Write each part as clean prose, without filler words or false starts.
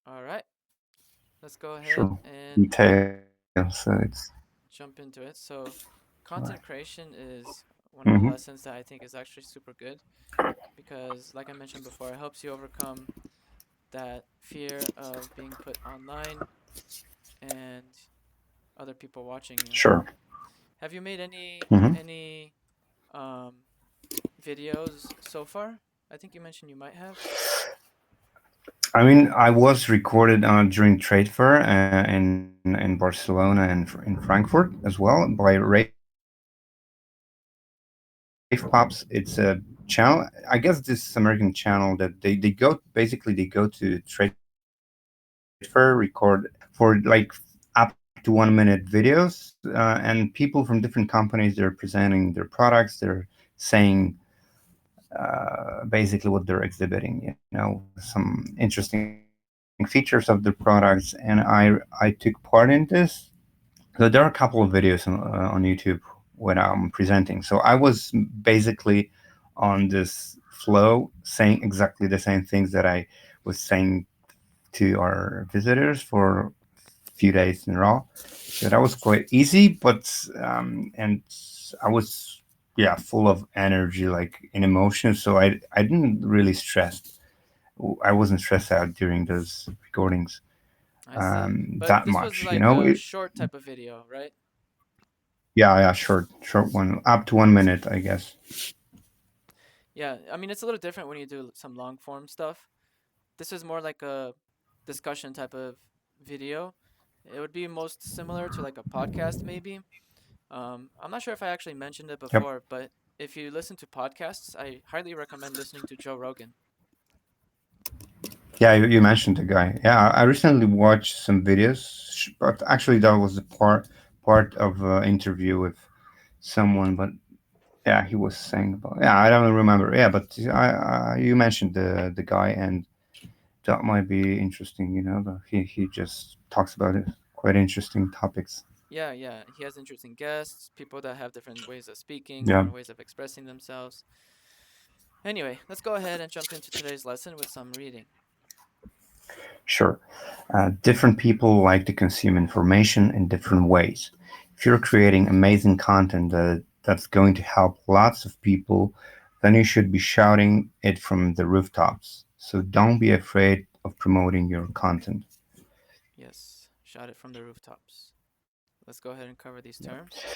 All right, let's go ahead Sure. and Detail. So it's jump into it. So, content right. creation is one of the Mm-hmm. lessons that I think is actually super good because, like I mentioned before, it helps you overcome that fear of being put online and other people watching you. Sure. Have you made any Mm-hmm. any um, videos so far? I think you mentioned you might have. I mean, I was recorded during trade fair in Barcelona and in Frankfurt as well by Rave Pops. It's a channel. I guess this American channel that they go basically they go to trade fair, record for like up to 1 minute videos, and people from different companies they're presenting their products. They're saying basically what they're exhibiting, some interesting features of the products, and I took part in this. So there are a couple of videos on YouTube when I'm presenting. So I was basically on this flow saying exactly the same things that I was saying to our visitors for a few days in a row. So that was quite easy, but and I was full of energy, like in emotion. So I didn't really stress. I wasn't stressed out during those recordings I see. But that this was much. like a It, short type of video, right? yeah, short one, up to 1 minute, I guess. Yeah, I mean it's a little different when you do some long form stuff. This is more like a discussion type of video. It would be most similar to like a podcast, maybe. I'm not sure if I actually mentioned it Yep. before, but if you listen to podcasts, I highly recommend listening to Joe Rogan. Yeah, you mentioned the guy. Yeah, I recently watched some videos, but actually that was the part of interview with someone. But yeah, he was saying about. Yeah, I don't remember. Yeah, but you mentioned the guy, and that might be interesting. He just talks about it. Quite interesting topics. Yeah, yeah, he has interesting guests, people that have different ways of speaking, Yeah, different ways of expressing themselves. Anyway, let's go ahead and jump into today's lesson with some reading. sure. Different people like to consume information in different ways. If you're creating amazing content that's going to help lots of people, then you should be shouting it from the rooftops. So don't be afraid of promoting your content. Yes, shout it from the rooftops. Let's go ahead and cover these terms.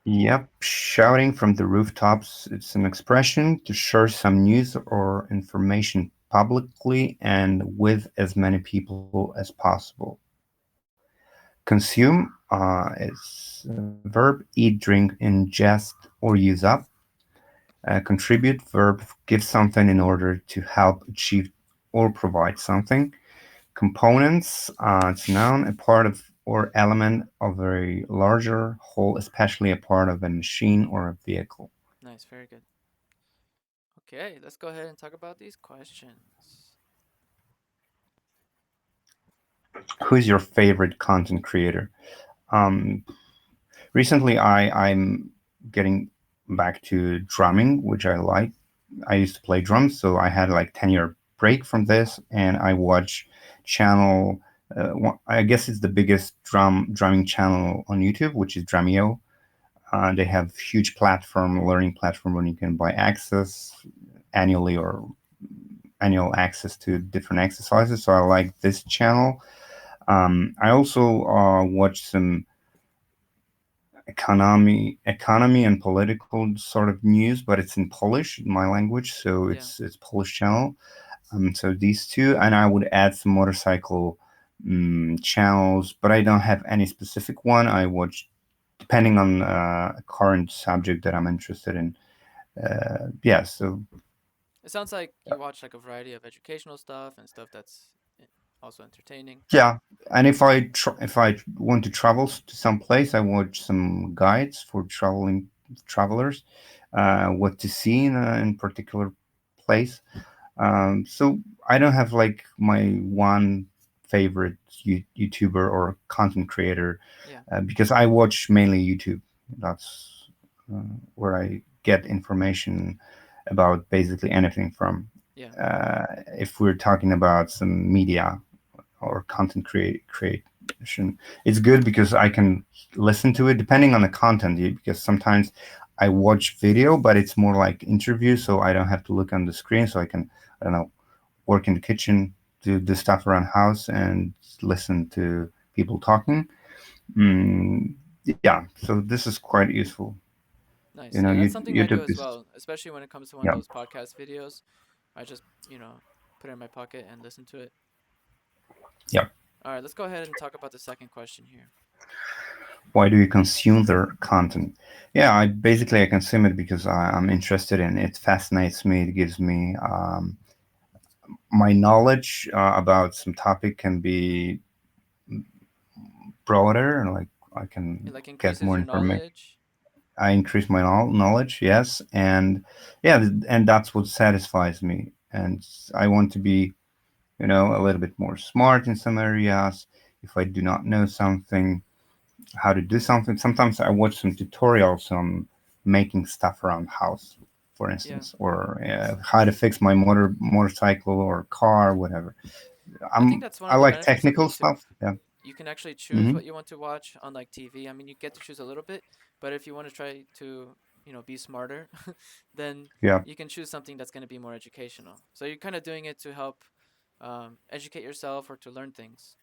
Yep, shouting from the rooftops. It's an expression to share some news or information publicly and with as many people as possible. Consume is a verb, eat, drink, ingest, or use up. Contribute, verb, give something in order to help achieve or provide something. Components, it's a noun, a part of or element of a larger whole, especially a part of a machine or a vehicle. Nice, very good. Okay, let's go ahead and talk about these questions. Who's your favorite content creator? Um, Recently, I'm getting back to drumming, which I like. I used to play drums, so I had like 10-year break from this, and I watch channel. I guess it's the biggest drumming channel on YouTube, which is Drumeo. They have huge platform, learning platform, where you can buy access annually or annual access to different exercises. So I like this channel. I also watch some economy and political sort of news, but it's in Polish, my language, so Yeah, it's Polish channel. So these two, and I would add some motorcycle channels, but I don't have any specific one. I watch depending on a current subject that I'm interested in. Yeah, so it sounds like you watch like a variety of educational stuff and stuff that's also entertaining. yeah, and if I want to travel to some place, I watch some guides for traveling travelers, what to see in particular place. So I don't have like my one favorite YouTuber or content creator Yeah, because I watch mainly YouTube. That's where I get information about basically anything from. yeah, If we're talking about some media or content creation. It's good because I can listen to it depending on the content. Because sometimes I watch video, but it's more like interview, so I don't have to look on the screen. So I can, I don't know, work in the kitchen, do stuff around house, and listen to people talking. Mm, yeah, so this is quite useful. You Nice. know, Yeah, that's something I YouTube do as is, well, especially when it comes to one of yeah. those podcast videos. I just, put it in my pocket and listen to it. Yeah. All right, let's go ahead and talk about the second question here. Why do you consume their content? Yeah, I consume it because I'm interested in it. It fascinates me. It gives me my knowledge about some topic can be broader, and like I It can like get increases more your information. knowledge. I increase my knowledge, yes, and yeah, and that's what satisfies me. And I want to be, a little bit more smart in some areas. If I do not know something, how to do something, sometimes I watch some tutorials on making stuff around house, for Yeah. instance, or how to fix my motorcycle or car, whatever. I think that's one I of the like benefits of technical YouTube. stuff. Yeah. You can actually choose Hmm. what you want to watch on like TV. I mean, you get to choose a little bit, but if you want to try to, be smarter, then Yeah. you can choose something that's going to be more educational. So you're kind of doing it to help educate yourself or to learn things.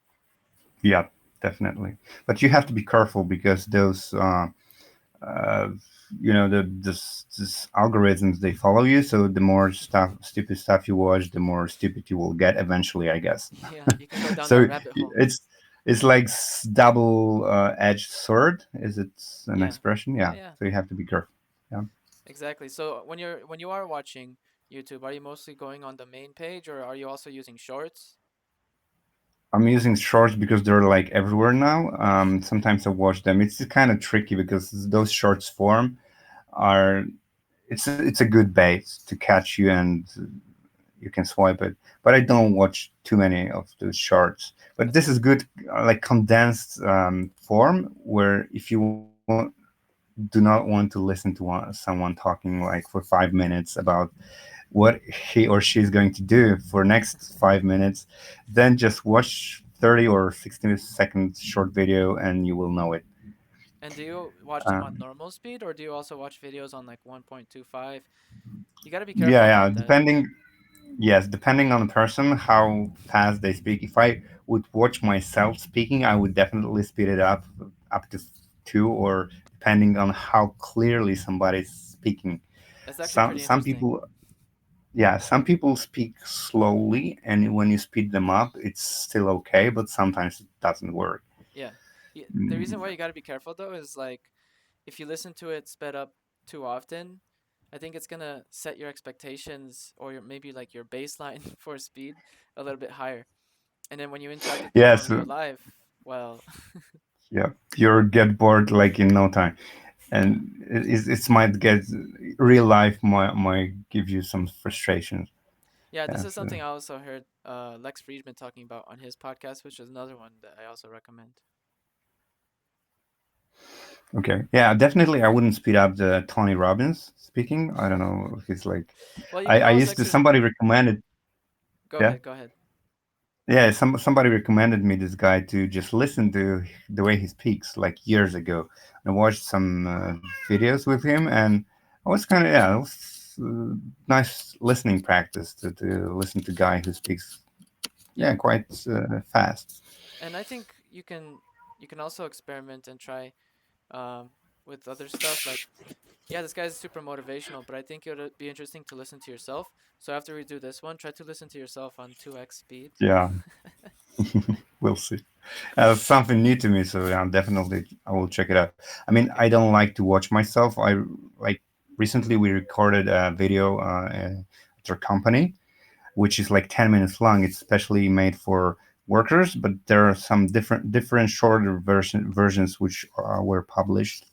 Yeah, definitely. But you have to be careful because those, uh, this algorithms, they follow you. So the more stupid stuff you watch, the more stupid you will get eventually, I guess. Yeah, you can go down So that rabbit hole. it's like double edged sword. Is it an Yeah. expression? Yeah, Yeah. yeah. So you have to be careful. Yeah. Exactly. So when you are watching YouTube, are you mostly going on the main page or are you also using shorts? I'm using shorts because they're like everywhere now. Sometimes I watch them. It's kind of tricky because those shorts form are it's a good bait to catch you, and you can swipe it. But I don't watch too many of those shorts. But That's this good. is good, like condensed form, where if you do not want to listen to someone talking like for 5 minutes about what he or she is going to do for next 5 minutes, then just watch 30 or 60-second short video and you will know it. And do you watch them on Um, normal speed or do you also watch videos on like 1.25? You got to be careful yeah, yeah. about that. Depending on the person, how fast they speak. If I would watch myself speaking, I would definitely speed it up to two, or depending on how clearly somebody's speaking. That's actually Some pretty some interesting. people, yeah, some people speak slowly, and when you speed them up, it's still okay, but sometimes it doesn't work. Yeah. The reason Mm, why you got to be careful though is like if you listen to it sped up too often, I think it's going to set your expectations or maybe like your baseline for speed a little bit higher. And then when you interact with people in yes, real life, well, yeah, you'll get bored like in no time, and it might get real life might give you some frustration. yeah, this Yeah, is so. something I also heard Lex Friedman talking about on his podcast, which is another one that I also recommend. Okay. Yeah, definitely. I wouldn't speed up the Tony Robbins speaking. I don't know if it's like, Well, you I, can I always used to, actually somebody recommended, go yeah, ahead, go ahead. yeah, somebody recommended me this guy to just listen to the way he speaks like years ago. I watched some videos with him, and I was kind of, yeah, it was nice listening practice to listen to a guy who speaks, Yeah. yeah, quite fast. And I think you can also experiment and try um with other stuff like yeah, this guy's super motivational, but I think it would be interesting to listen to yourself. So after we do this one, try to listen to yourself on 2x speed. Yeah, we'll see. Something new to me, so yeah, definitely I will check it out. I mean, I Okay. don't like to watch myself. I like recently we recorded a video at our company, which is like 10 minutes long. It's specially made for workers, but there are some different shorter versions which were published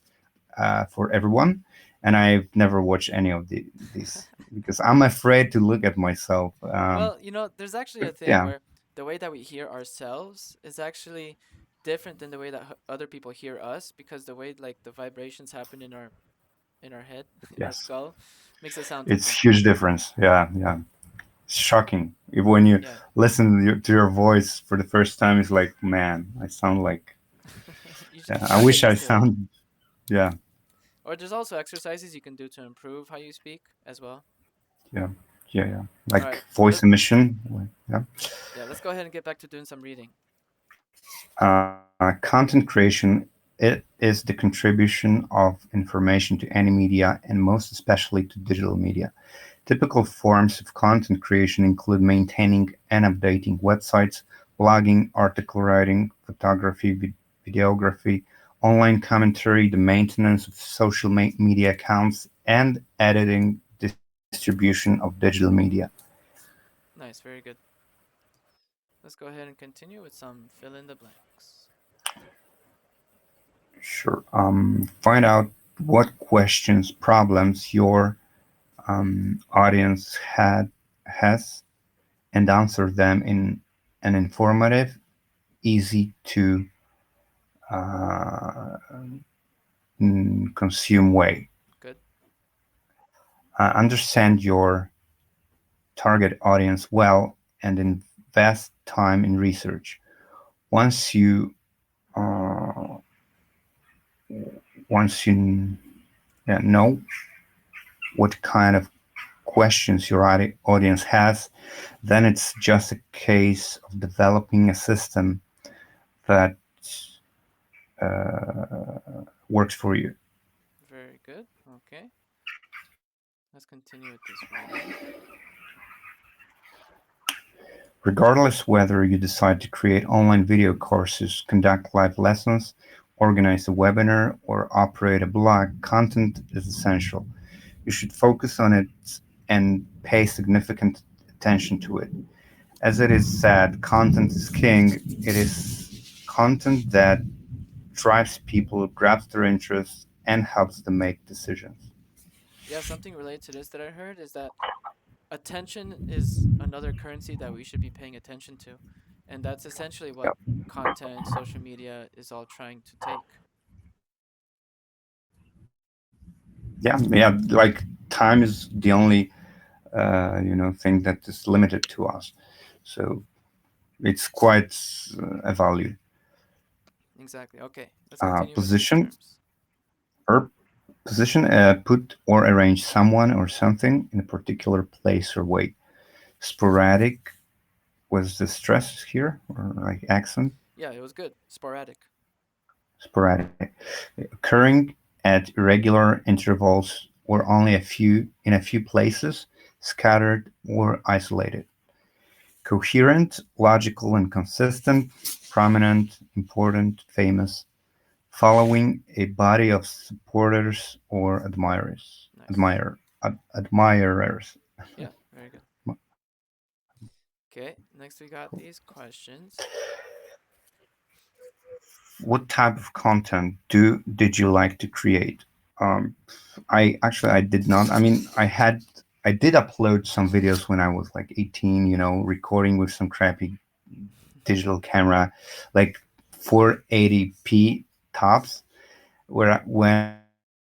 for everyone. And I've never watched any of these because I'm afraid to look at myself. Well, there's actually a thing Yeah. where the way that we hear ourselves is actually different than the way that other people hear us because the way like the vibrations happen in our head, in our Yes. skull makes it sound It's different. huge difference. Yeah. Yeah. shocking. When you Yeah. listen to your voice for the first time, it's like, man, I sound like. You I gotta get wish I used to it. sound. Yeah, Or there's also exercises you can do to improve how you speak as well. yeah, yeah. All right. Like voice emission. Yeah. Yeah, let's go ahead and get back to doing some reading. Content creation, it is the contribution of information to any media, and most especially to digital media. Typical forms of content creation include maintaining and updating websites, blogging, article writing, photography, videography, online commentary, the maintenance of social media accounts, and editing distribution of digital media. Nice, very good. Let's go ahead and continue with some fill in the blanks. Sure. Find out what questions, problems your audience has, and answer them in an informative, easy to uh, consume way. Good. Understand your target audience well and invest time in research. Once you uh, once you know what kind of questions your audience has, then it's just a case of developing a system that works for you. Very good. Okay. Let's continue with this reading. Regardless whether you decide to create online video courses, conduct live lessons, organize a webinar, or operate a blog, content is essential. You should focus on it and pay significant attention to it. As it is said, content is king. It is content that drives people, grabs their interest, and helps them make decisions. Yeah, something related to this that I heard is that attention is another currency that we should be paying attention to. And that's essentially what Yep. content, social media is all trying to take. Yeah. Like time is the only thing that is limited to us. So it's quite a value. Exactly. Okay, let's continue with new Position terms. or position, put or arrange someone or something in a particular place or way. Sporadic was the stress here, or like accent. Yeah, it was good. Sporadic. Sporadic, occurring at irregular intervals or only a few places, scattered or isolated. Coherent, logical and consistent, prominent, important, famous, following a body of supporters or Nice. admirers. Yeah, very good. Okay, next we got these questions. What type of content did you like to create? Um, I did not. I mean, I did upload some videos when I was like 18. Recording with some crappy digital camera, like 480p tops. When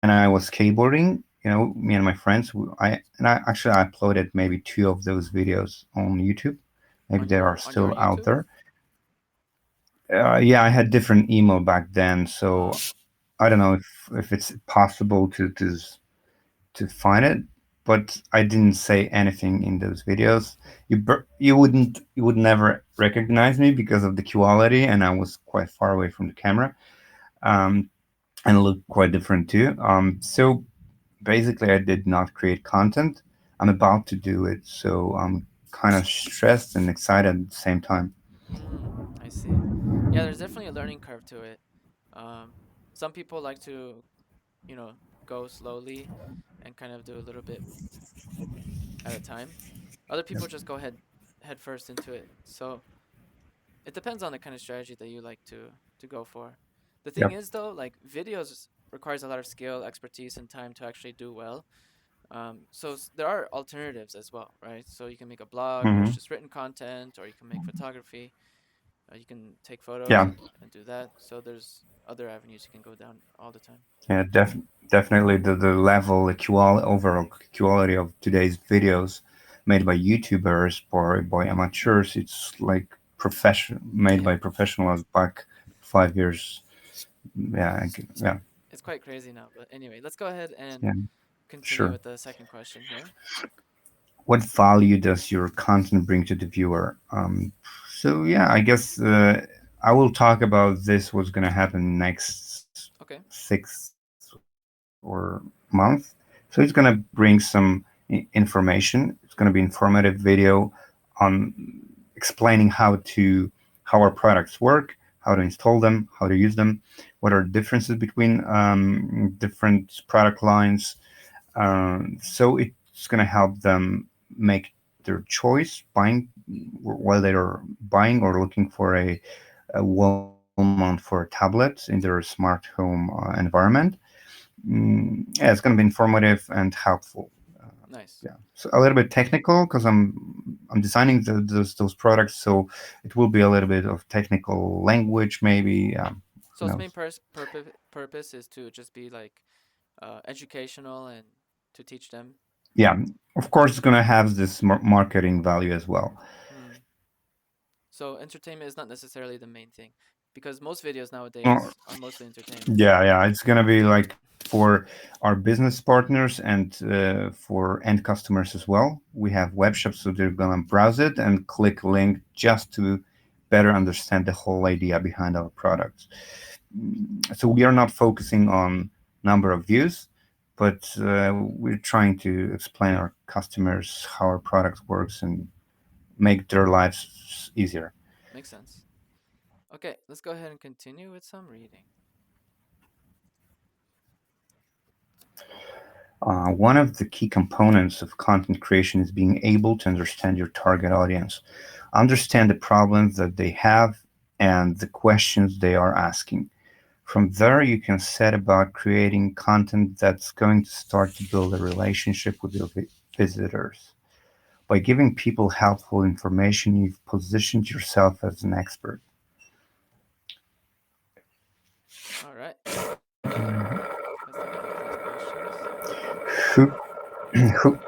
I was skateboarding, me and my friends, I uploaded maybe two of those videos on YouTube. Maybe they are On still your out YouTube? there. Yeah, I had different email back then, so Oh, I don't know if it's possible to find it, but I didn't say anything in those videos. You would never recognize me because of the quality, and I was quite far away from the camera, um, and it looked quite different too. So basically, I did not create content. I'm about to do it, so I'm kind of stressed and excited at the same time. I see. Yeah, there's definitely a learning curve to it. Um, some people like to, you know, go slowly and kind of do a little bit at a time. Other people just go head first into it. So it depends on the kind of strategy that you like to go for. The thing Yep. is though, like videos requires a lot of skill, expertise, and time to actually do well. There are alternatives as well, right? So you can make a blog where it's Hmm. just written content, or you can make photography. You can take photos Yeah. and do that. So there's other avenues you can go down all the time. Yeah. Definitely the level, the overall quality of today's videos. made by YouTubers or by amateurs. It's like made Yeah, by professionals back 5 years. Yeah, yeah, it's quite crazy now. But anyway, let's go ahead and yeah. continue Sure. with the second question here. What value does your content bring to the viewer? So yeah, I guess I will talk about this. What's going to happen next Okay, 6 or month. So it's going to bring some information. It's going to be informative video on explaining how our products work, how to install them, how to use them, what are the differences between different product lines. So it's going to help them make their choice buying while they're buying or looking for a wall mount for a tablet in their smart home environment. Yeah, it's going to be informative and helpful. nice. Yeah, so a little bit technical because I'm designing those products, so it will be a little bit of technical language, maybe. So Who its main knows? purpose is to just be like educational and to teach them. Yeah, of course, it's going to have this marketing value as well. Hmm. So entertainment is not necessarily the main thing, because most videos Uh, nowadays are mostly entertainment. yeah, it's going to be like for our business partners and for end customers as well. We have web shops, so they're going to browse it and click link just to better understand the whole idea behind our products. So we are not focusing on number of views, but we're trying to explain our customers how our product works and make their lives easier. Makes sense. Okay, let's go ahead and continue with some reading. One of the key components of content creation is being able to understand your target audience, understand the problems that they have, and the questions they are asking. From there, you can set about creating content that's going to start to build a relationship with your visitors. By giving people helpful information, you've positioned yourself as an expert. All right, let's take a look at these questions. Who, who,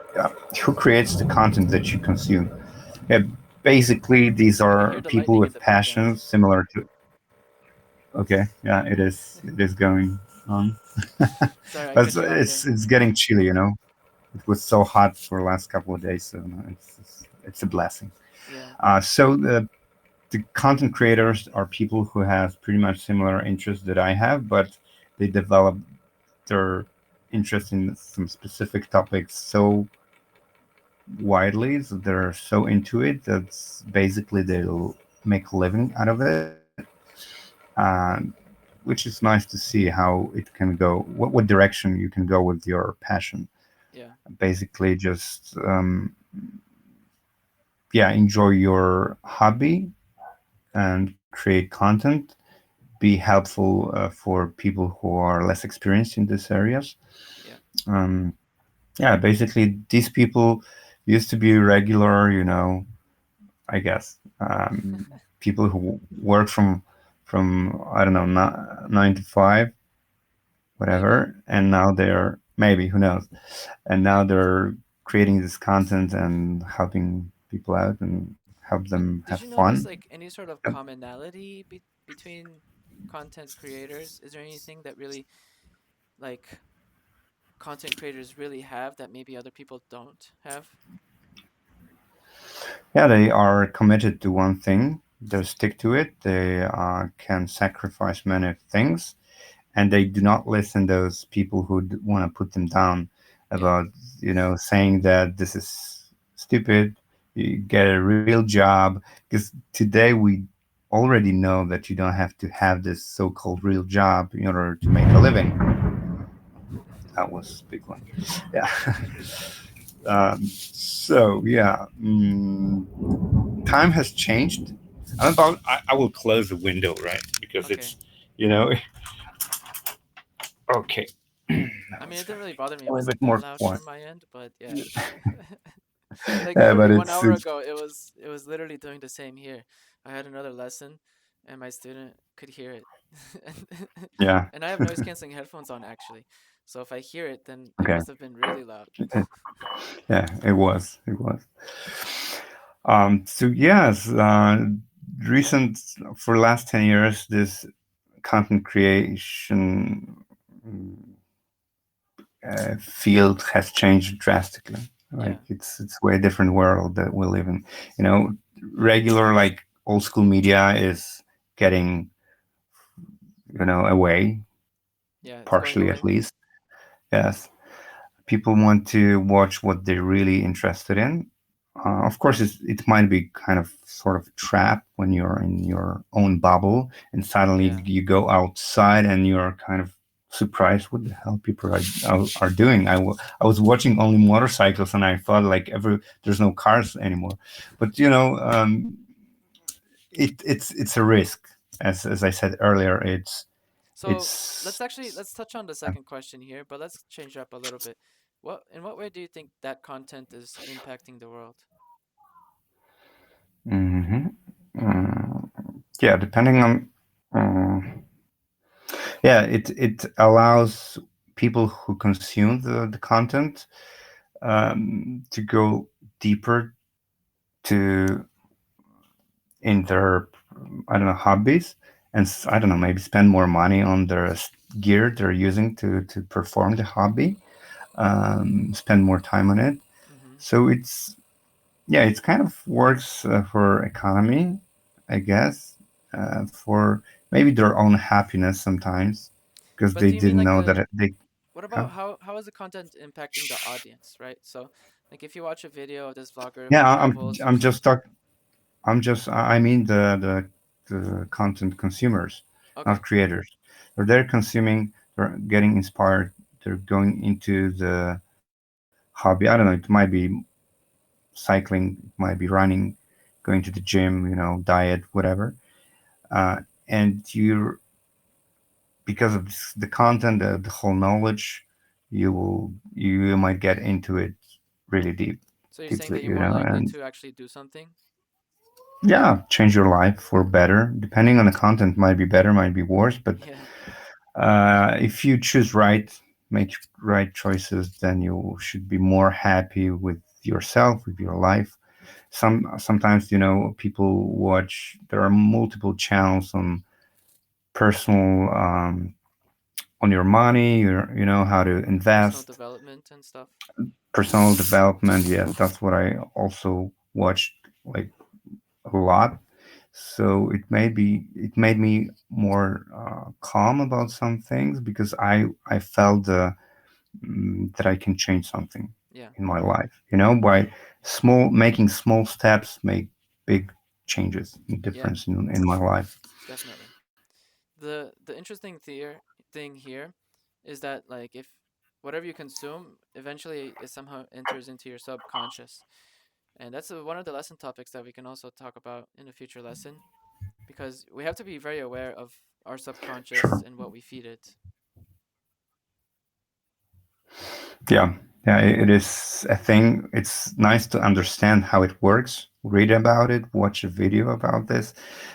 who creates the content that you consume? Yeah, basically, these I can hear are the people lightning in with the background. passions similar to. Okay, yeah, it is. It is going on. Sorry, I But cut you off there. it's getting chilly. It was so hot for the last couple of days, so it's a blessing. Yeah, So the content creators are people who have pretty much similar interests that I have, but they develop their interest in some specific topics so widely, so they're so into it that basically they'll make a living out of it. And which is nice to see how it can go, what direction you can go with your passion. yeah, Basically, just yeah, enjoy your hobby and create content. Be helpful for people who are less experienced in these areas. yeah. Um, yeah, basically, these people used to be regular, I guess, people who work from I don't know 9 to 5, Maybe. whatever, and now they're maybe who knows, and now they're creating this content and helping people out and help But them have did you fun. notice like any sort of commonality between content creators? Is there anything that really like content creators really have that maybe other people don't have? Yeah, they are committed to one thing. They stick to it. They can sacrifice many things, and they do not listen to those people who want to put them down Yeah. about saying that this is stupid. You get a real job because today we already know that you don't have to have this so-called real job in order to make a living. That was a big one. Yeah. So yeah, time has changed. I will close the window, right? Because Okay. it's, you know, okay. I Now mean, it it's didn't gonna really be bother me. It a little wasn't bit that more loud quiet. from my end, but yeah. Like Yeah, but literally one it's hour it's ago, it was literally doing the same here. I had another lesson, and my student could hear it. and, Yeah. and I have noise canceling headphones on actually. So if I hear it, then it Okay. must have been really loud. Yeah, it was. It was. So yes, recent for the last 10 years, this content creation field has changed drastically. Like Yeah, it's way different world that we live in. You know, regular like old school media is getting away, yeah, it's going partially away. at least. Yes, people want to watch what they're really interested in. Of course, it might be kind of sort of trap when you're in your own bubble and suddenly Yeah. you go outside and you're kind of surprised what the hell people are doing. I was watching only motorcycles and I thought like there's no cars anymore. But it's a risk. As I said earlier, So it's let's touch on the second question here, but let's change it up a little bit. What in what way do you think that content is impacting the world? hmm yeah, depending on. Um, Yeah, it allows people who consume the content to go deeper to in their I don't know hobbies and I don't know maybe spend more money on their gear they're using to perform the hobby, spend more time on it. Mm-hmm. So it's kind of works for economy, I guess, for maybe their own happiness sometimes because But they do you mean didn't like know the that they. what Huh? about how is the content impacting the audience, right? So like if you watch a video of this vlogger who Yeah, travels or I'm just something. talk. I'm just I mean the content consumers, not Okay. creators. They're consuming. They're getting inspired. They're going into the hobby. I don't know. It might be cycling. It might be running, going to the gym. Diet, whatever. Uh, and you because of the content, the whole knowledge, you might get into it really So you're saying deeply. that you're more likely And to actually do something? yeah, change your life for better. Depending on the content, might be better, might be worse. But Yeah. if you choose right, make right choices, then you should be more happy with yourself, with your life. Sometimes people watch. There are multiple channels on personal on your money. How to Personal invest, development and stuff. personal development. Yes, that's what I also watched like a lot. So it made me more calm about some things because I felt that I can change something Yeah. in my life. By making small steps make big changes and Yeah, difference in my life. definitely. The interesting thing here is that like if whatever you consume eventually it somehow enters into your subconscious. And that's one of the lesson topics that we can also talk about in a future lesson because we have to be very aware of our subconscious Sure. and what we feed it. Yeah. Yeah, it is a thing. It's nice to understand how it works, read about it, watch a video about this,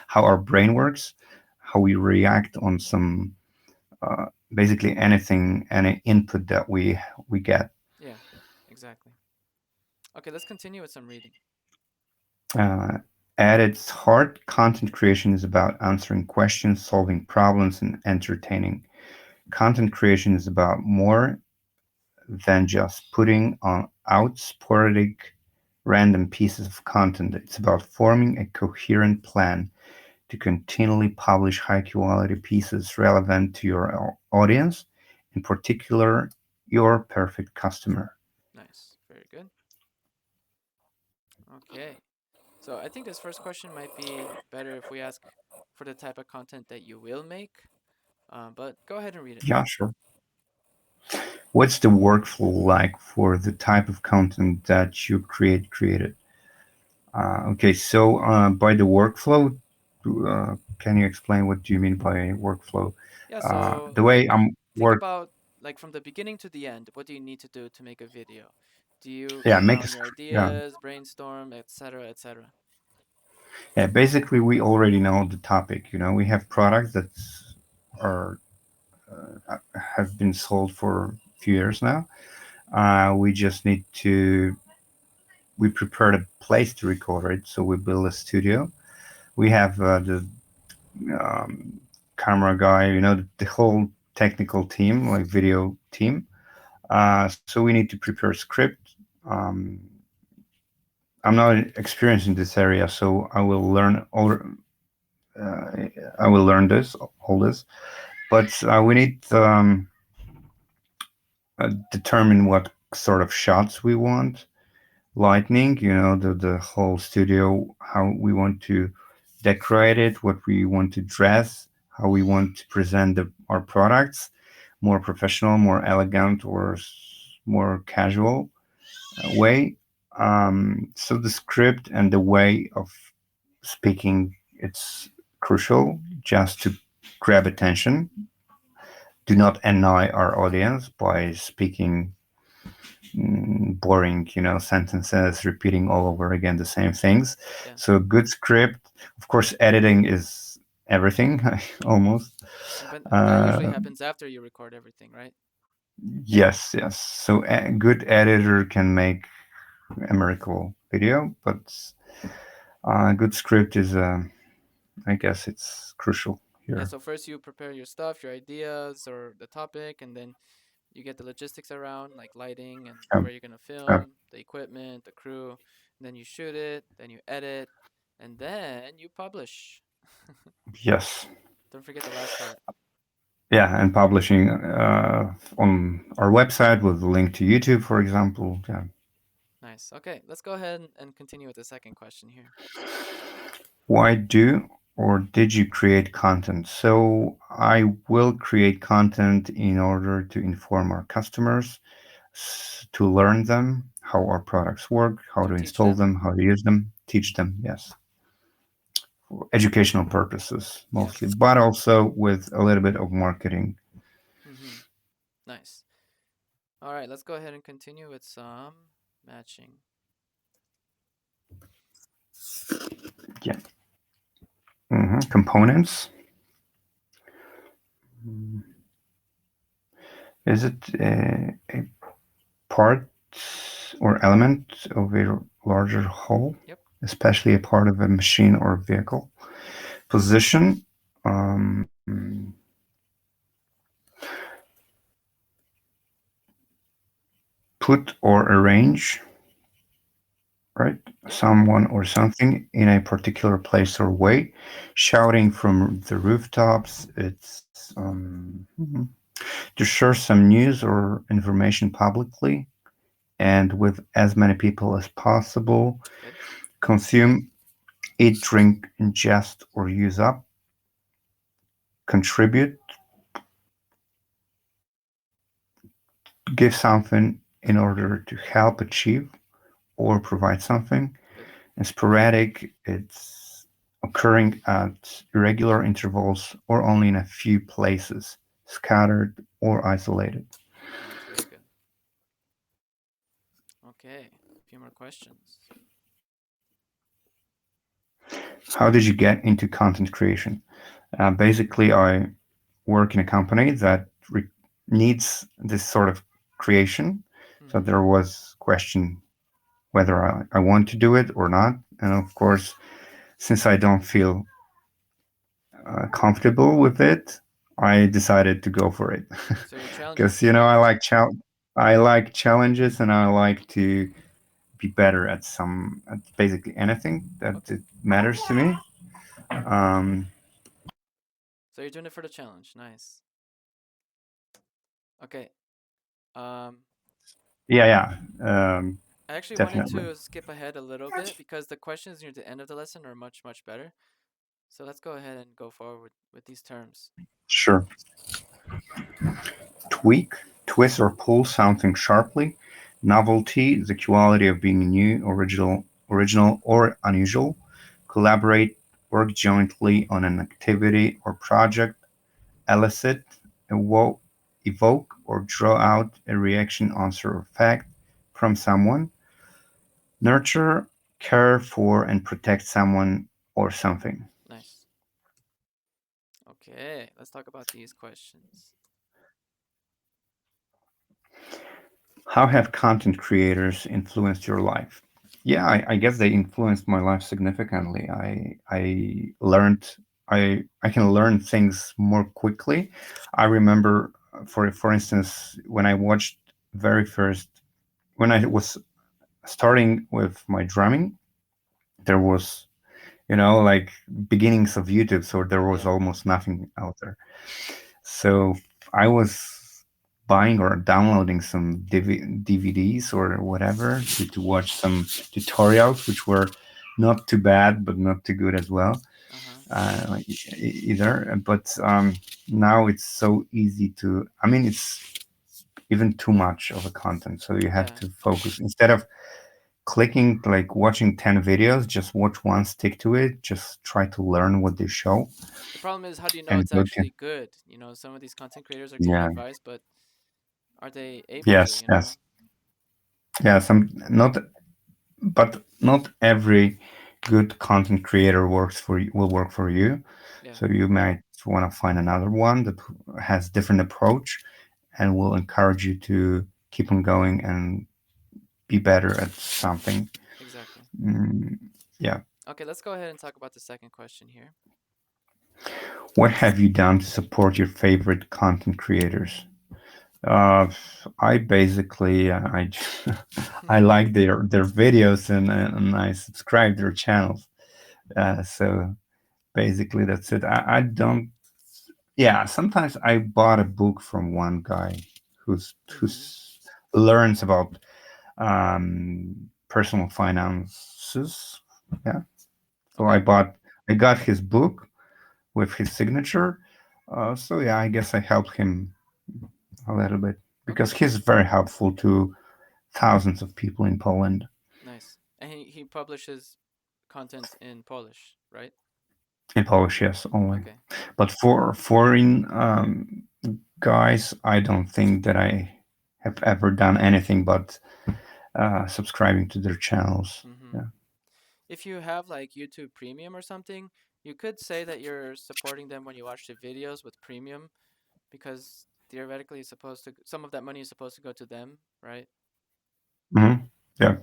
how our brain works, how we react on some basically anything, any input that we get. Yeah, exactly. Okay, let's continue with some reading. Uh, at its heart, content creation is about answering questions, solving problems, and entertaining. Content creation is about more than just putting on out sporadic, random pieces of content. It's about forming a coherent plan to continually publish high quality pieces relevant to your audience, in particular, your perfect customer. Nice. Very good. Okay. So I think this first question might be better if we ask for the type of content that you will make. But go ahead and read it. Yeah, sure. What's the workflow like for the type of content that you created? Okay, so by the workflow, can you explain what do you mean by workflow? Yeah, so The way like I'm think work, about like from the beginning to the end, what do you need to do to make a video? Do you yeah, write make a down your yeah, ideas, brainstorm, etc., etc.? yeah. Basically, we already know the topic. We have products are have been sold for a few years now. We just need to we prepared a place to record it, so we build a studio. We have the um, camera guy, the whole technical team, like video team. So we need to prepare a script. Um, I'm not experienced in this area, so uh, I will learn this all this. But we need determine what sort of shots we want, lightning, the whole studio, how we want to decorate it, what we want to dress, how we want to present our products, more professional, more elegant, or more casual way. So the script and the way of speaking, it's crucial just to grab attention. Do not annoy our audience by speaking boring, sentences, repeating all over again the same things. Yeah. So a good script, of course, editing is everything, almost. But that usually Uh, happens after you record everything, right? yes, yes. So a good editor can make a miracle video, but a good script is, I guess, it's crucial Yeah, here. so first you prepare your stuff, your ideas or the topic, and then you get the logistics around, like lighting and Um, where you're gonna uh, film, the equipment, the crew, and then you shoot it, then you edit, and then you publish. yes. Don't forget the last part. Yeah, and publishing on our website with a link to YouTube, for example. Yeah. Nice. Okay, let's go ahead and continue with the second question here. Why do or did you create content? So I will create content in order to inform our customers, to learn them, how our products work, how To to teach install them? them, how to use them, teach them, yes, for educational purposes mostly, Yes. but also with a little bit of marketing. Mm-hmm. Nice. All right, let's go ahead and continue with some matching. Yeah. Components. Is it a part or element of a larger whole, Yep. especially a part of a machine or vehicle? Position, put or arrange, right? Yep. Someone or something in a particular place or way. Shouting from the rooftops, it's to share some news or information publicly and with as many people as possible. Good. Consume, eat, drink, ingest, or use up. Contribute, give something in order to help achieve or provide something. Good. And sporadic, it's occurring at irregular intervals or only in a few places, scattered or isolated. Nice. Very good. Okay. A few more questions. How did you get into content creation? Basically, I work in a company that needs this sort of creation. So Mm-hmm. there was question whether I want to do it or not. And of course, since I don't feel comfortable with it, I decided to go for it So you challenge because yourself. I like challenges and I like to be better at at basically anything that Okay. it matters to me. Um, So you're doing it for the challenge. Nice. Okay. Um, yeah, I actually wanted definitely. to skip ahead a little bit because the questions near the end of the lesson are much, much better. So let's go ahead and go forward with these terms. Sure. Tweak, twist or pull something sharply. Novelty, the quality of being new, original or unusual. Collaborate, work jointly on an activity or project. Elicit, evoke, evoke or draw out a reaction, answer, or fact from someone. Nurture, care for, and protect someone or something. Nice. Okay, let's talk about these questions. How have content creators influenced your life? Yeah, I guess they influenced my life significantly. I learned I can learn things more quickly. I remember, for instance, when I watched very first when I was starting with my drumming, there was, like beginnings of YouTube, so there was Yeah. almost nothing out there. So I was buying or downloading some DVDs or whatever to watch some tutorials, which were not too bad, but not too good as well, Uh huh. either. But now it's so easy to, I mean, it's even too much of a content. So you have Yeah. to focus. Instead of clicking, like watching 10 videos, just watch one, stick to it, just try to learn what they show The problem is, how do you know and it's go to, actually good? Some of these content creators are giving yeah, advice, but are they able to? yes, yes. Yeah, but not every good content creator will work for you. Yeah. So you might want to find another one that has different approach and will encourage you to keep on going and be better at something. Exactly. Mm, yeah. Okay, let's go ahead and talk about the second question here. What have you done to support your favorite content creators? Uh, I basically I like their videos and I subscribe their channels. So basically that's it. I don't. Yeah, sometimes I bought a book from one guy Mm-hmm. who's learns about personal finances. Yeah, so Okay. I got his book with his signature. So yeah, I guess I helped him a little bit because Okay. he's very helpful to thousands of people in Poland. Nice. And he publishes content in Polish, right? In Polish, yes, only. Okay. But for foreign guys, I don't think that I have ever done anything but subscribing to their channels. Mm-hmm. Yeah. If you have like YouTube Premium or something, you could say that you're supporting them when you watch the videos with Premium, because theoretically it's supposed to, some of that money is supposed to go to them, right? Hmm. Yeah.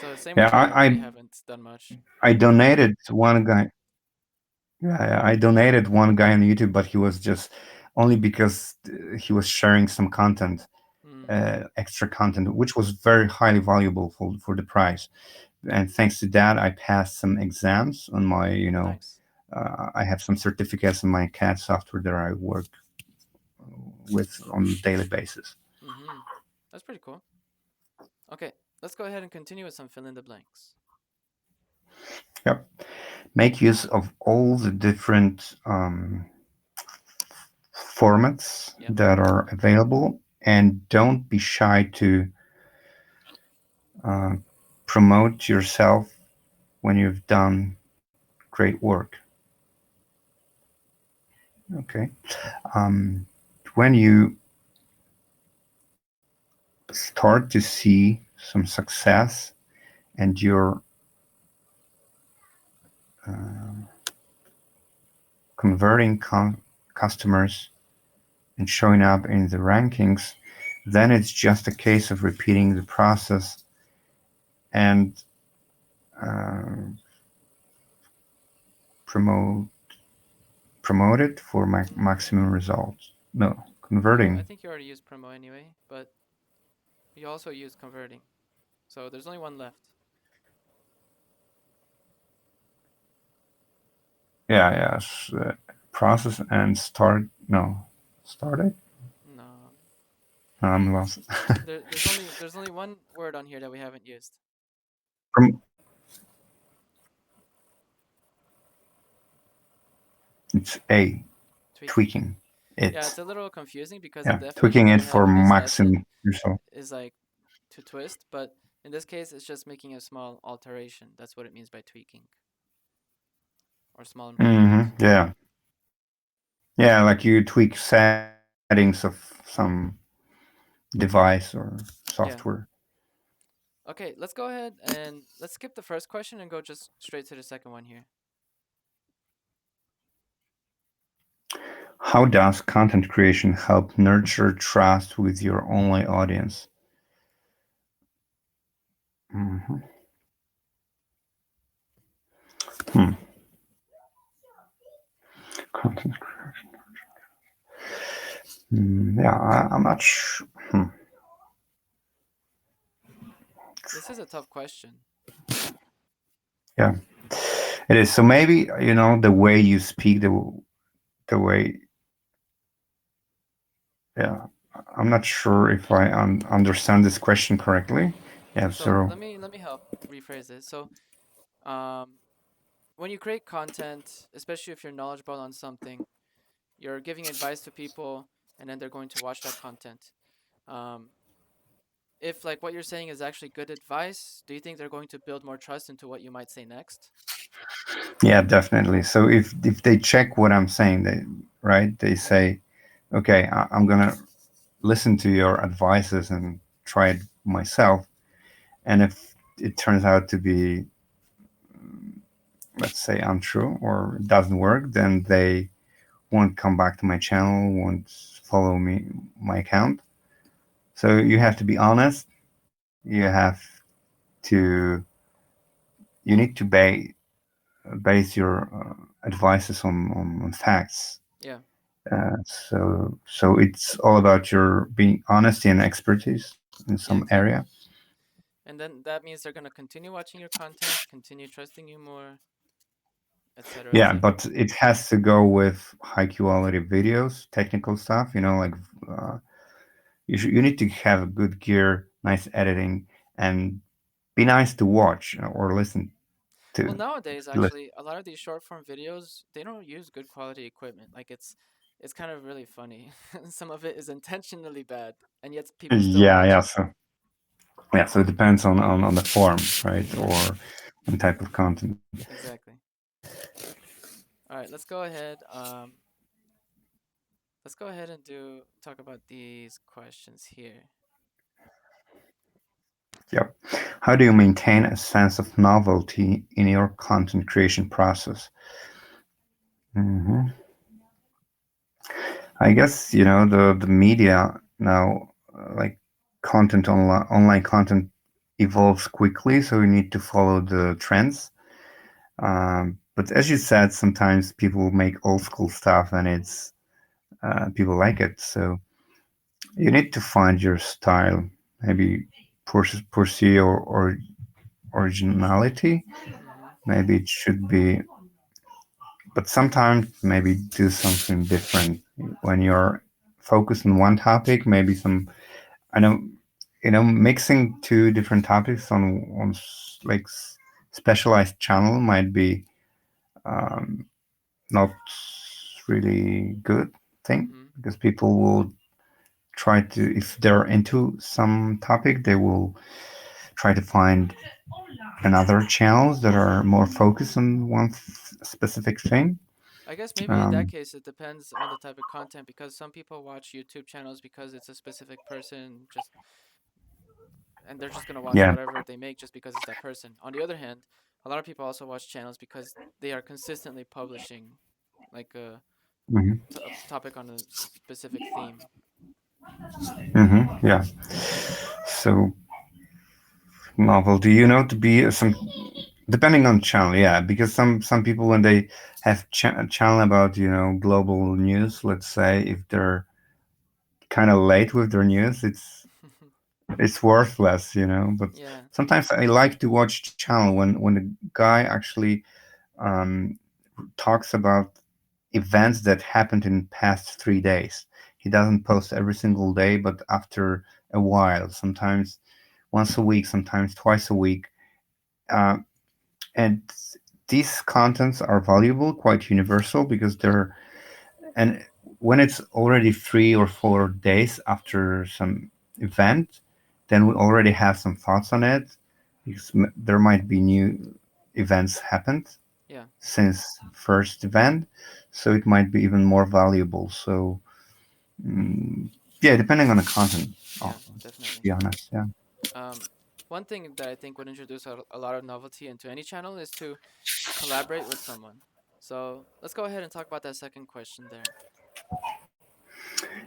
So same Yeah. with me. I really haven't done much. I donated to one guy. Yeah, I donated one guy on YouTube, but he was just only because he was sharing some content, Mm, extra content, which was very highly valuable for the price. And thanks to that, I passed some exams on my, nice. I have some certificates in my CAD software that I work with on a daily basis. Mm-hmm. That's pretty cool. Okay, let's go ahead and continue with some fill in the blanks. Yep. Make use of all the different formats Yep. that are available, and don't be shy to uh, promote yourself when you've done great work. Okay. Um, when you start to see some success and you're uh, converting customers and showing up in the rankings, then it's just a case of repeating the process and uh, promote promote it for maximum results. No, No, I converting. think you already used promo anyway, but you also used converting. So there's only one left. Yeah, yes. Process and start. No, start it. No. No, I'm lost. There's only one word on here that we haven't used. Prom- it's A, Tweaking. tweaking Yeah, it. it's a little confusing because the Yeah, definition tweaking that it we have for in this lesson maximum result. is like to twist, but in this case it's just making a small alteration. That's what it means by tweaking, or small improvement. Yeah, yeah, like you tweak settings of some device or software. Yeah. Okay, let's go ahead and let's skip the first question and go just straight to the second one here. How does content creation help nurture trust with your online audience? Mhm. Hmm. Content creation. Yeah, I'm not sure. This is a tough question. Yeah, it is. So maybe the way you speak, the way. Yeah, I'm not sure if I understand this question correctly. Yeah. So So let me help rephrase it. So um, when you create content, especially if you're knowledgeable on something, you're giving advice to people, and then they're going to watch that content. Um, if like what you're saying is actually good advice, do you think they're going to build more trust into what you might say next? yeah, definitely. So if they check what I'm saying, they Mm-hmm. say, okay, I'm gonna listen to your advices and try it myself. And if it turns out to be, let's say, untrue or doesn't work, then they won't come back to my channel, won't follow me, my account. So you have to be honest. To you need to base your advices on facts. Yeah, So it's all about your being honesty and expertise in some yeah, area. exactly. And then that means they're gonna continue watching your content, continue trusting you more, etc., Yeah, etc. but it has to go with high quality videos, technical stuff. Like uh, you need to have good gear, nice editing, and be nice to watch or listen Well, to. nowadays, Listen. actually, a lot of these short form videos, they don't use good quality equipment. Like it's kind of really funny. Some of it is intentionally bad, and yet people still Yeah, watch yeah. it. So it depends on the form, right, Yeah, or on type of content. exactly. All right, let's go ahead and do talk about these questions here. Yep. How do you maintain a sense of novelty in your content creation process? hmm I guess the media now, like online content evolves quickly, so you need to follow the trends. But as you said, sometimes people make old school stuff, and it's people like it. So you need to find your style. Maybe pursue your originality. Mm-hmm. Maybe it should be, but sometimes maybe do something different when you're focused on one topic. Maybe some, I know, mixing two different topics on like specialized channel might be um, not really good thing, Mm-hmm. because people will try to, if they're into some topic, they will try to find another channels that are more focused on one specific thing. I guess maybe in that Um, case it depends on the type of content because some people watch YouTube channels because it's a specific person just and they're just gonna watch yeah. whatever they make just because it's that person. On the other hand, a lot of people also watch channels because they are consistently publishing like hmm a topic on a specific theme. yeah. So novelty, to be some, depending on channel, yeah, because some people, when they have channel about global news, let's say, if they're kind of late with their news, it's worthless, but Yeah. sometimes I like to watch channel when the guy actually um, talks about events that happened in past 3 days. He doesn't post every single day, but after a while, sometimes once a week, sometimes twice a week. Uh, and these contents are valuable, quite universal, because and when it's already 3 or 4 days after some event, then we already have some thoughts on it, because there might be new events happened Yeah. since first event, so it might be even more valuable. So mm, yeah, depending on the content. Yeah, To definitely. be honest, yeah. Um, one thing that I think would introduce a lot of novelty into any channel is to collaborate with someone. So let's go ahead and talk about that second question there.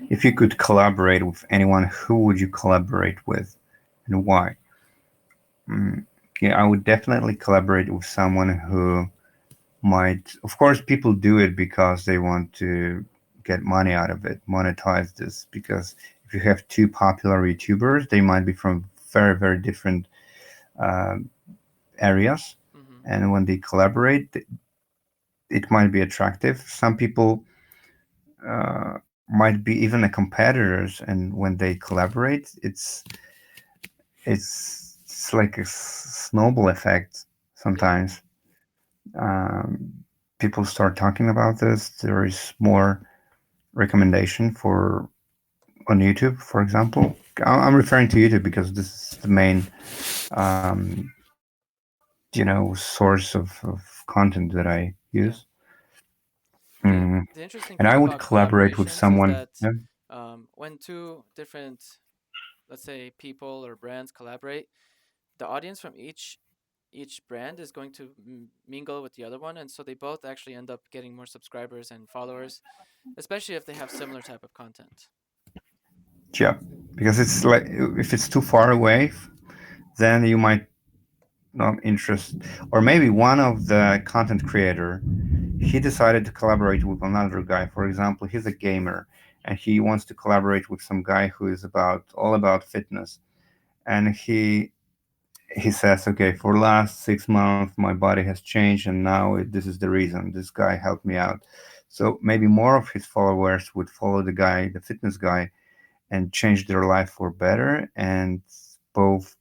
If you could collaborate with anyone, who would you collaborate with and why? Mm, yeah, I would definitely collaborate with someone who might, of course, people do it because they want to get money out of it, monetize this. Because if you have two popular YouTubers, they might be from very, very different uh, areas. Mhm. And when they collaborate, it might be attractive. Some people might be even the competitors, and when they collaborate, it's like a snowball effect Yeah. sometimes. um, People start talking about this. There is more recommendation for on YouTube, for example. I'm referring to YouTube because this is the main, um, source of content that I use. The Mm. the interesting And thing I would about collaborate with collaborations is someone. that Yeah, when two different, let's say, people or brands collaborate, the audience from each brand is going to mingle with the other one, and so they both actually end up getting more subscribers and followers, especially if they have similar type of content. yeah, because it's like if it's too far away, then you might not interest, or maybe one of the content creator, he decided to collaborate with another guy. For example, he's a gamer and he wants to collaborate with some guy who is about all about fitness. And he says, okay, for last 6 months my body has changed, and now this is the reason. This guy helped me out. So maybe more of his followers would follow the guy, the fitness guy, and change their life for better. And both,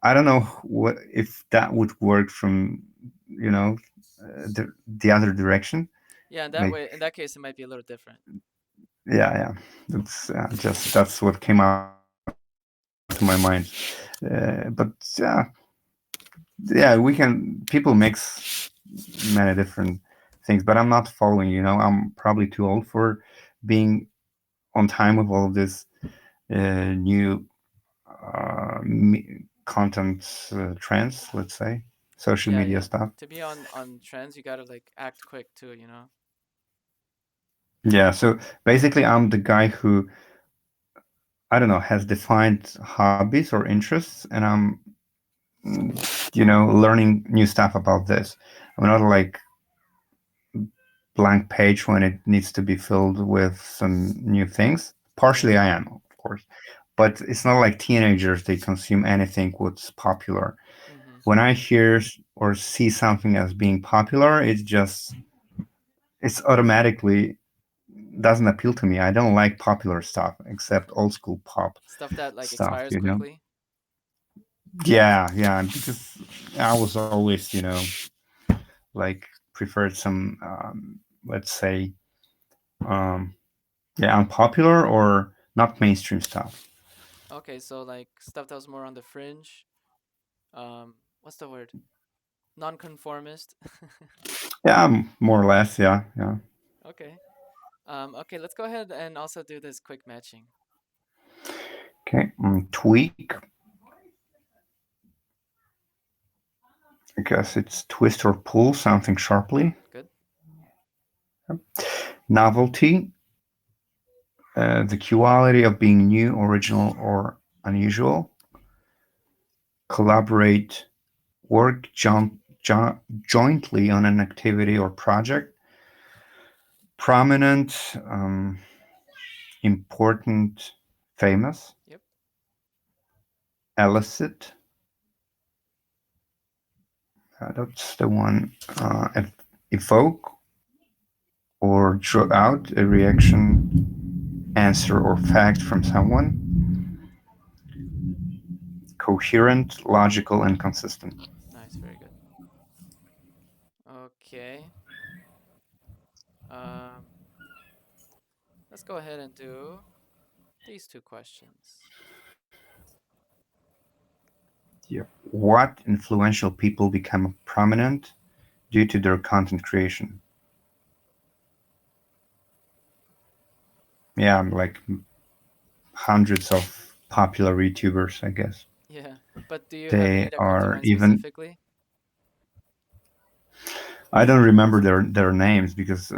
I don't know what if that would work from, you know the other direction. Yeah, in that Like, way, in that case, it might be a little different. yeah, yeah, that's what came out to my mind. But yeah, people mix many different things, but I'm not following. I'm probably too old for being on time with all of this new content trends, let's say, social Yeah, media yeah. stuff. To be on trends, you gotta like act quick too, you know. Yeah, so basically, I'm the guy who, I don't know, has defined hobbies or interests, and I'm, learning new stuff about this. I'm not like blank page when it needs to be filled with some new things. Yeah. Partially, I am, of course, but it's not like teenagers. They consume anything what's popular. Mhm. When I hear or see something as being popular, it's automatically doesn't appeal to me. I don't like popular stuff except old school pop Stuff that like stuff. expires quickly. Yeah, yeah, because I was always, like preferred some, let's say, um, yeah, unpopular or not mainstream stuff. Okay, so like stuff that was more on the fringe. What's the word? Nonconformist. Yeah, more or less. Yeah, yeah. Okay. Okay, let's go ahead and also do this quick matching. Okay. Tweak. I guess it's twist or pull something sharply. Good. Novelty. The quality of being new, original, or unusual. Collaborate. Work jointly on an activity or project. Prominent, important, famous. Yep. Elicit. That's the one. Evoke or draw out a reaction, answer, or fact from someone. Coherent, logical, and consistent. Nice. Very good. Okay. Um, let's go ahead and do these two questions. Yeah. What influential people become prominent due to their content creation? Yeah, like hundreds of popular YouTubers, I guess. Yeah. But do you have any They that come to are mind even, specifically? I don't remember their names because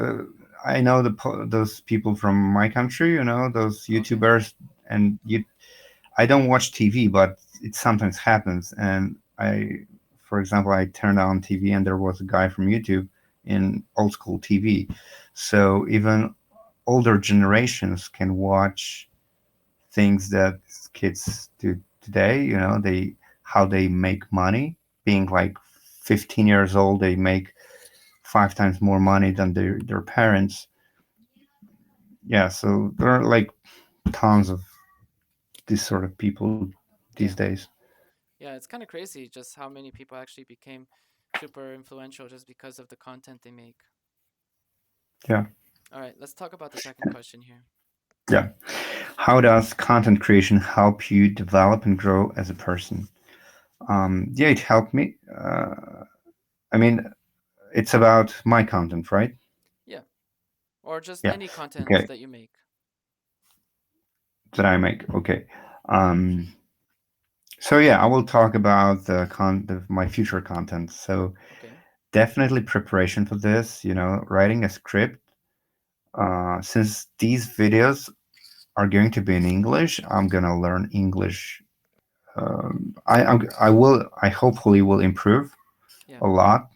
I know those people from my country, those Okay. YouTubers, and I don't watch TV, but it sometimes happens. And for example, I turned on TV and there was a guy from YouTube in old school TV. So even older generations can watch things that kids do today. They how they make money. Being like 15 years old, they make 5 times more money than their parents. Yeah, so there are like tons of these sort of people these Yeah. days. Yeah, it's kind of crazy just how many people actually became super influential just because of the content they make. Yeah, All right, let's talk about the second question here. yeah. How does content creation help you develop and grow as a person? Yeah, it helped me. I mean, it's about my content, right? Yeah, or just Yeah. any content Okay. that you make. That I make. Okay. Um, so yeah, I will talk about my future content. So Okay. definitely preparation for this. Writing a script. Since these videos are going to be in English, I'm gonna learn English. I hopefully will improve Yeah. a lot.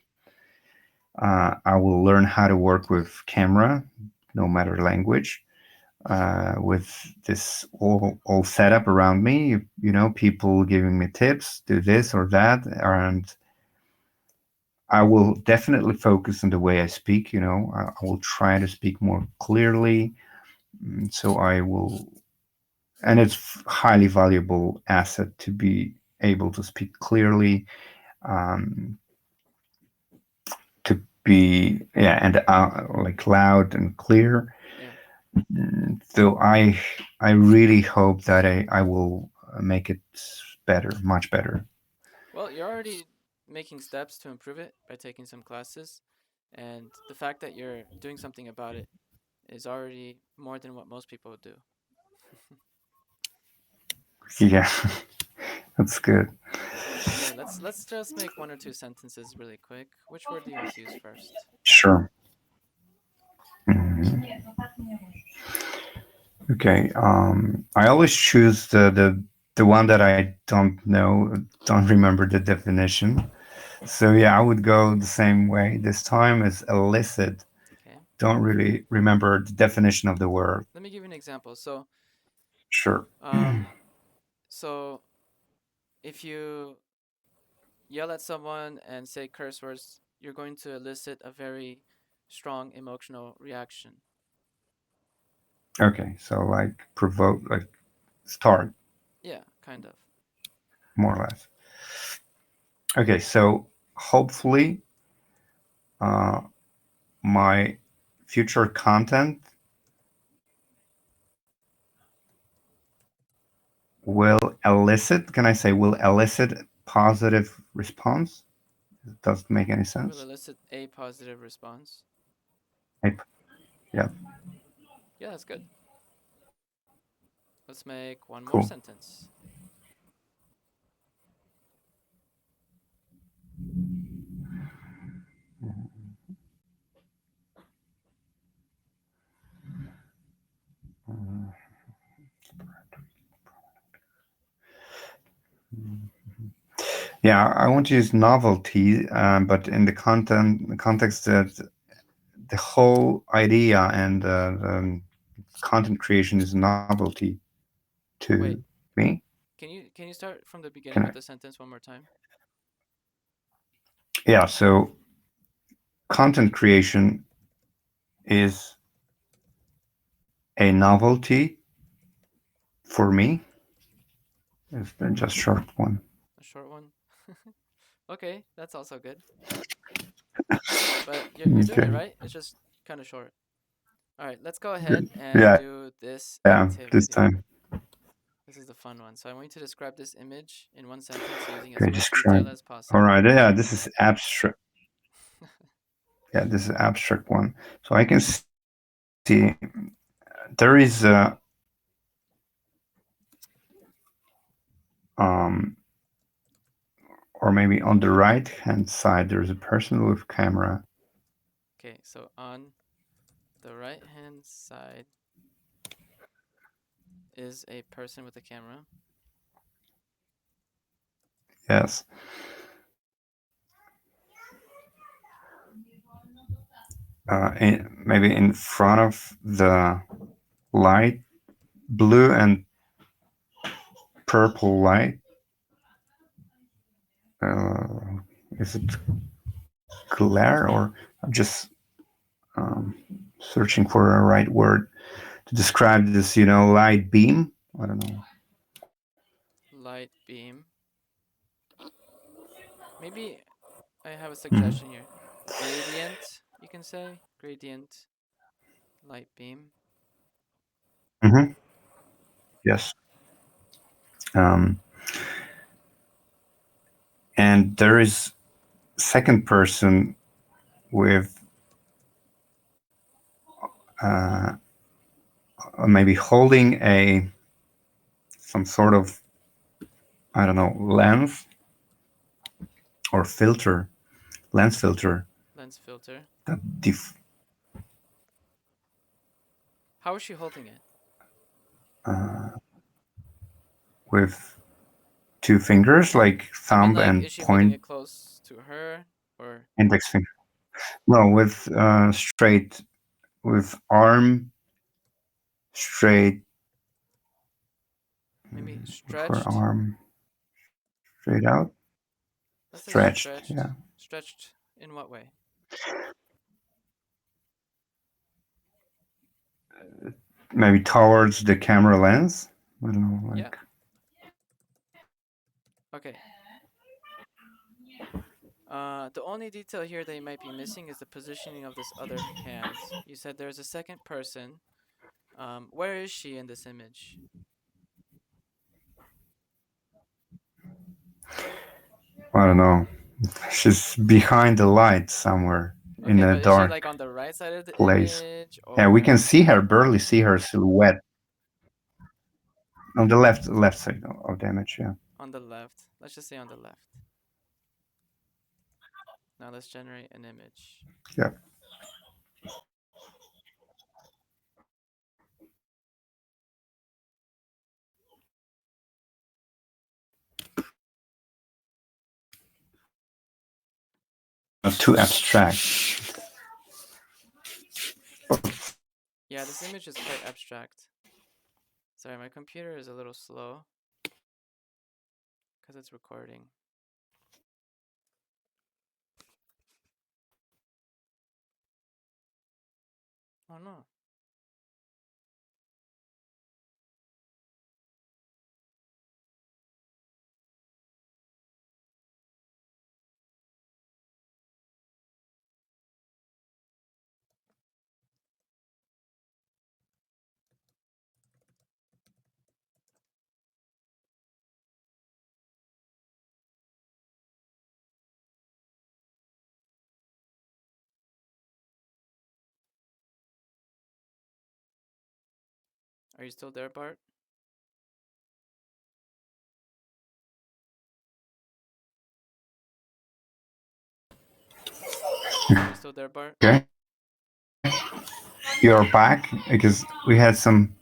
I will learn how to work with camera, no matter language. With this all setup around me, people giving me tips, do this or that, and I will definitely focus on the way I speak. I will try to speak more clearly, so I will, and it's highly valuable asset to be able to speak clearly, um, to be and like loud and clear. Yeah. So I really hope that I will make it better, much better. Well, you're already making steps to improve it by taking some classes, and the fact that you're doing something about it is already more than what most people would do. Yeah, that's good. Okay, let's just make one or two sentences really quick. Which word do you want to use first? Sure. Mhm. Okay. I always choose the one that I don't know, don't remember the definition. So yeah, I would go the same way this time as illicit. Okay. Don't really remember the definition of the word. Let me give you an example. So, Sure. um, so if you yell at someone and say curse words, you're going to elicit a very strong emotional reaction. Okay. So like provoke, like start, Yeah, kind of. more or less. Okay. So hopefully, uh, my future content will elicit, can I say, will elicit positive response? Does it make any Will sense? elicit a positive response. Yep. Yeah, Yeah, that's good. Let's make one more cool. sentence. Yeah, I want to use novelty, but in the context that the whole idea and the content creation is novelty to Wait, me. can you start from the beginning Can I? of the sentence one more time? Yeah, so content creation is a novelty for me. It's just short one. A short one. Okay, that's also good. But you're doing it Okay. right. It's just kind of short. All right, let's go ahead Good. and Yeah, do this this time. activity. This is the fun one. So I want you to describe this image in one sentence using as Okay, much detail describe. as All possible. right. Yeah, this is abstract. Yeah, this is abstract one. So I can see there is um, or maybe on the right hand side, there's a person with camera. Okay, so on The right hand side is a person with a camera. Yes. Maybe in front of the light, blue and purple light. Is it glare, or I'm just um, searching for a right word to describe this, light beam? I don't know. Light beam. Maybe I have a Mm-hmm. suggestion here. Gradient, you can say. Gradient light beam. Mm-hmm. Yes. Um, and there is second person with uh, maybe holding some sort of, I don't know, lens or filter, lens filter Lens filter. that How is she holding it? uh, with two fingers, like I mean, thumb like, and is she holding point it close to her, or index finger. No, with straight, with arm straight, maybe with her stretched? arm straight out, Let's say stretched. stretched. Yeah, Stretched in what way? maybe towards the camera lens. I don't know, Yeah. like. Okay. The only detail here that you might be missing is the positioning of this other hand. You said there's a second person. Where is she in this image? I don't know. She's behind the light somewhere in Okay, a but is she like dark on the right side of the place. image Yeah, we can or see her, barely see her silhouette on the left side of the image. Yeah. on the left? Let's just say on the left. Now let's generate an image. Yeah. Not too abstract. Yeah, this image is quite abstract. Sorry, my computer is a little slow because it's recording. Oh no. Are you still there, Bart? Are you still there, Bart? Okay. You're back because we had some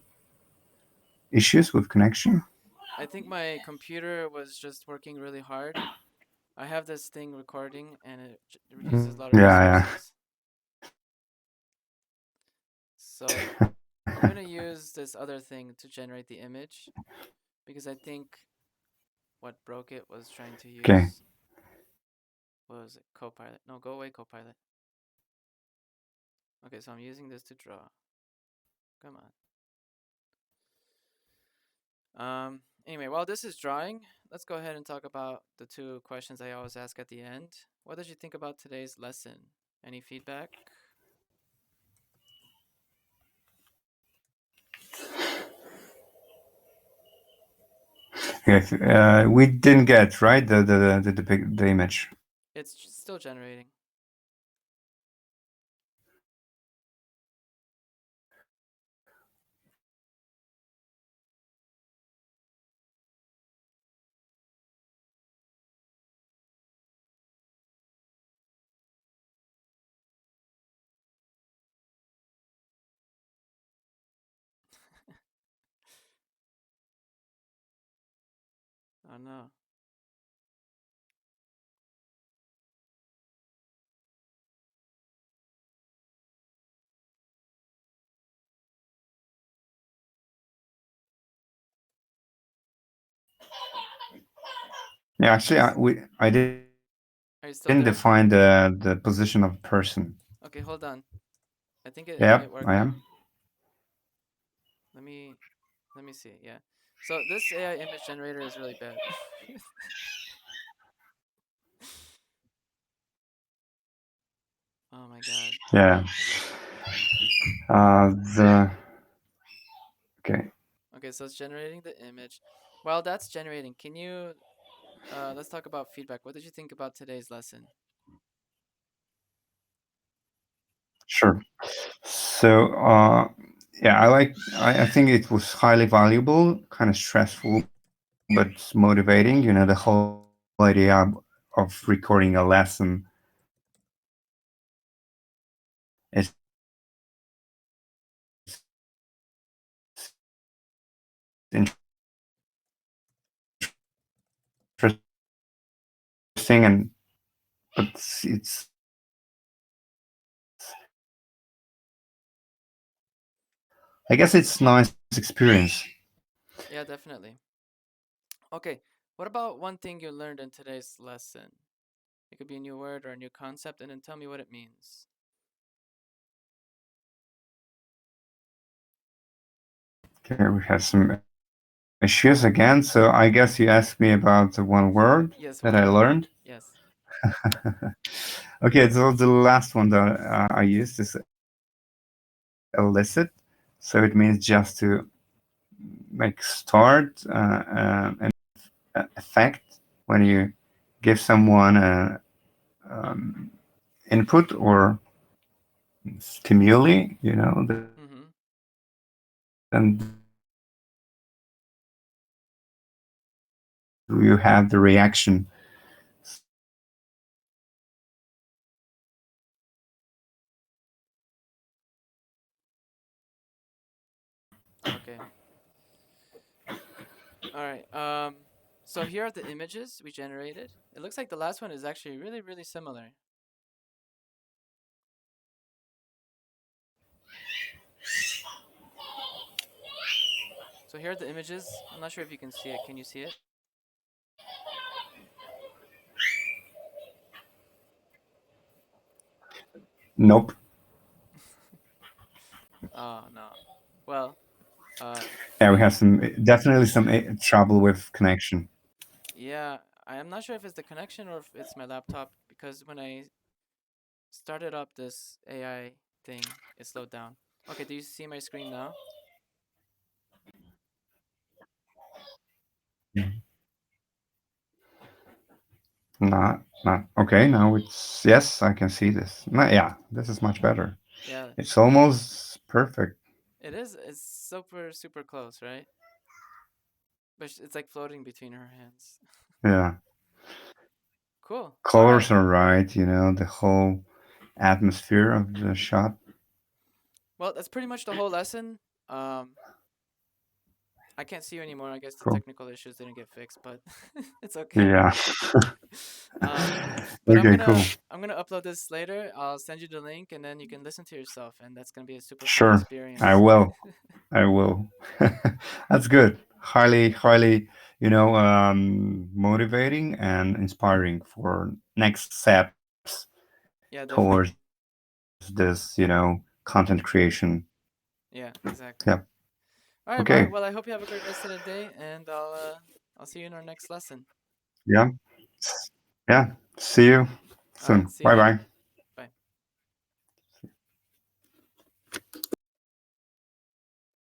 issues with connection. I think my computer was just working really hard. I have this thing recording and it uses a lot of Yeah, resources. So I'm gonna use this other thing to generate the image because I think what broke it was trying to okay. use, what was it, Copilot. No, go away, Copilot. Okay, so I'm using this to draw. Come on. Anyway, while this is drawing, let's go ahead and talk about the two questions I always ask at the end. What did you think about today's lesson? Any feedback? Okay. We didn't get right the image. It's still generating. Oh no. Yeah, actually, I didn't define Are you still the there? position of person. Okay, hold on. I think it Yeah, might I work am. now. Let me let me see. Yeah. So this AI image generator is really bad. Oh my god. Yeah. The okay. Okay, so it's generating the image. While that's generating, can you let's talk about feedback. What did you think about today's lesson? Sure. So, yeah, I think it was highly valuable, kind of stressful, but motivating. You know, the whole idea of recording a lesson is interesting, and but I guess it's nice experience. Yeah, definitely. Okay, what about one thing you learned in today's lesson? It could be a new word or a new concept, and then tell me what it means. Okay, we had some issues again. So I guess you asked me about the one word Yes, that one I word. learned. Yes. Okay, so the last one that I used is elicit. So it means just to make start an effect when you give someone a input or stimuli, then Mm-hmm. you have the reaction. Okay. All right. So here are the images we generated. It looks like the last one is actually really, really similar. So here are the images. I'm not sure if you can see it. Can you see it? Nope. Oh no. Well, Yeah, we you have definitely some trouble with connection. yeah, I am not sure if it's the connection or if it's my laptop because when I started up this AI thing, it slowed down. Okay, do you see my screen now? Not okay. Now it's yes, I can see this. Yeah, this is much better. Yeah, It's almost perfect. it is. It's super, super close, right? But it's like floating between her hands. Yeah, Cool. All colors right. are right. The whole atmosphere of the shot. Well, that's pretty much the whole lesson. Um, I can't see you anymore. I guess the Cool. technical issues didn't get fixed, but it's okay. Yeah. Um, but Okay. Cool. I'm gonna upload this later. I'll send you the link, and then you can listen to yourself, and that's gonna be a super fun Sure. I experience. will. I will. That's good. Highly, highly, motivating and inspiring for next steps Yeah, towards definitely. this, content creation. Yeah, Yeah. exactly. All right, Okay. Bart. Well, I hope you have a great rest of the day, and I'll see you in our next lesson. Yeah. Yeah. See you All right, soon. see you Bye later. bye.